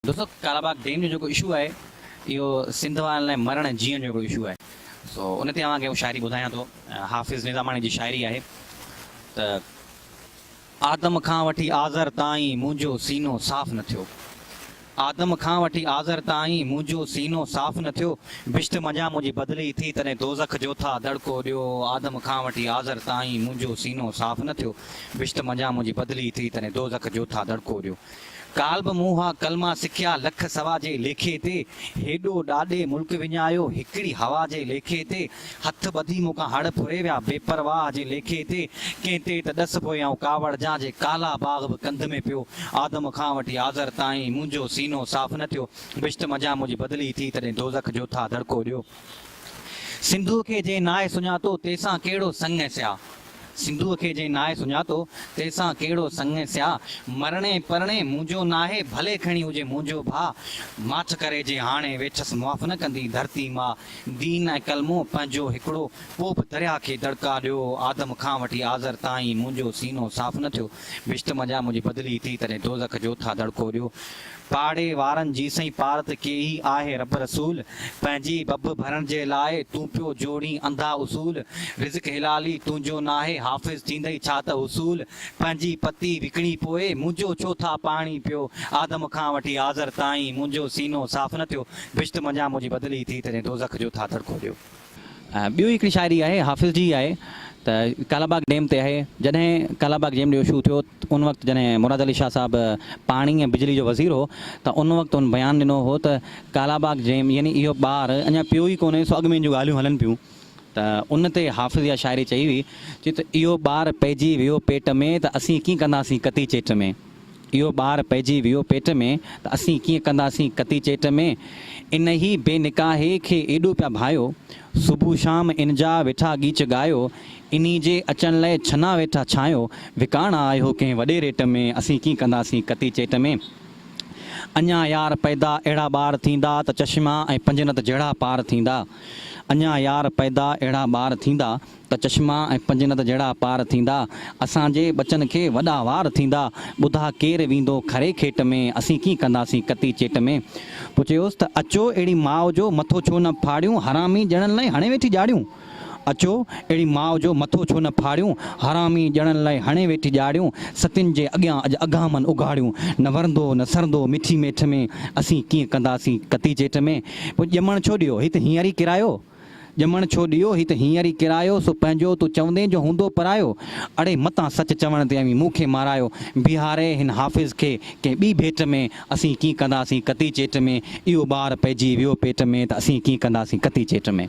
दोस्तों कालाबाग डैम जो इशू है यो सिंध वारनि लाइ मरण जीअण जो इशू है। सो उन ते तव्हांखे शाइरी ॿुधायां थो। हाफ़िज़ निज़ामानी जी शाइरी आहे त आदम खां वठी आज़र ताईं मुंहिंजो सीनो साफ़ न थियो। आदम खां वठी आज़र ताईं मुंहिंजो सीनो साफ़ न थियो। बिश्त मञा मुंहिंजी बदिली थी तॾहिं दोज़ख जो था दड़को ॾियो। आदम खां वठी आज़र ताईं मुंहिंजो सीनो साफ़ न थियो। बिश्त मञा मुंहिंजी बदिली थी तॾहिं दोज़ख जो था दड़को ॾियो। काल्ब मूंहा कलमा सिखिया लख सवा जे लेखे ते। हेॾो ॾाॾे मुल्क विञायो हिकिड़ी हवा जे लेखे ते। हथ ॿधी मूंखां हड़ फुरे विया बेपरवाह जे लेखे ते। कंहिं ते त ॾस पोयां कावड़ जा जे काला बाग़ बि कंध में पियो। आदम खां वठी आज़र ताईं मुंहिंजो सीनो साफ़ न थियो। बिश्त मञा मुंहिंजी बदिली थी तॾहिं दोज़ख जो था दड़को ॾियो। सिंधू खे जे नाहे सुञातो तंहिंसां कहिड़ो संग स्या। सिंधूअ खे जे नाहे सुञातो तंहिंसां कहिड़ो संग स्या। मरणे परणे मुंहिंजो नाहे भले खणी हुजे मुंहिंजो भाउ। माछ करे जे हाणे वेठसि मुआफ़ न कंदी धरती मां। दीन ऐं कलमो पंहिंजो हिकिड़ो पोइ बि दरिया खे दड़का ॾियो। आदम खां वठी आज़र ताईं मुंहिंजो सीनो साफ़ न थियो। बिश्त मञा मुंहिंजी बदिली थी तॾहिं दोज़ख जो था दड़को ॾियो। पाड़े वारनि जी सई पारत के ई आहे रब रसूल। पंहिंजी बब भरण जे लाइ तूं पियो जोड़ी अंधा उसूल। रिज़्क हिलाली तुंहिंजो नाहे हाफ़िज़ थींदई छा त उसूल। पंहिंजी पती विकिणी पोइ मुंहिंजो छो था पाणी पियो। आदम खां वठी आज़र ताईं मुंहिंजो सीनो साफ़ न थियो। बिश्त मञा मुंहिंजी बदिली थी तॾहिं दोज़ख जो था दड़को ॾियो। ॿियो हिकिड़ी शाइरी आहे हाफ़िज़ जी आहे त कालाबाग डैम ते आहे। जॾहिं कालाबाग डैम जो इशू थियो उन वक़्तु जॾहिं मुराद अली शाह साहिबु पाणी ऐं बिजली जो वज़ीर हो त उन वक़्तु हुन बयानु ॾिनो हो त कालाबाग डैम यानी इहो ॿार अञा पियो ई कोन्हे सो अॻु में जूं ॻाल्हियूं हलनि पियूं। त उन ते हाफ़िज़ इहा शाइरी चई हुई चई त इहो ॿार पइजी वियो पेट में त असीं कीअं कंदासीं कती चेट में। इहो ॿार पइजी वियो पेट में त असीं कीअं कंदासीं कती चेट में। इन ई बेनिकाहे खे एॾो पिया भायो। सुबुह शाम इन जा वेठा गीच ॻायो। इन्ही जे अचण लाइ छना वेठा छायो। विकाणा आयो कंहिं वॾे रेट में असीं कीअं कंदासीं कती चेट में। अञा यार पैदा अहिड़ा ॿार थींदा त चश्मा ऐं पंजनत जहिड़ा पार थींदा। अञा यार पैदा अहिड़ा ॿार थींदा त चश्मा ऐं पंजनत जहिड़ा पार थींदा। असांजे बचन खे वॾा वार थींदा। ॿुधा केरु वेंदो खरे खेट में असीं कीअं कंदासीं कती चेट में। पोइ चयोसि त अचो अहिड़ी माउ जो मथो छो न फाड़ियूं हरामी ॼणनि लाइ हणे वेठी ॼाड़ियूं। अचो अहिड़ी माउ जो मथो छो न फाड़ियूं हरामी ॼणनि लाइ हणे वेठी ॼाड़ियूं। सतियुनि जे अॻियां अॼु अगामन उघाड़ियूं। न वरंदो न सरंदो मिठी मेठ में असीं कीअं कंदासीं कती चेट में। पोइ ॼमण छो ॾियो ही त हींअर ई किरायो। ॼमण छो ॾियो ही त हींअर ई किरायो। सो पंहिंजो तूं चवंदे जो हूंदो परायो। अड़े मतां सच चवण ते अवी मूंखे मारायो। बिहारे हिन हाफ़िज़ खे कंहिं ॿी भेट में असीं कीअं कंदासीं कती चेट में। इहो ॿार पइजी वियो पेट में त असीं कीअं कंदासीं कती चेट में।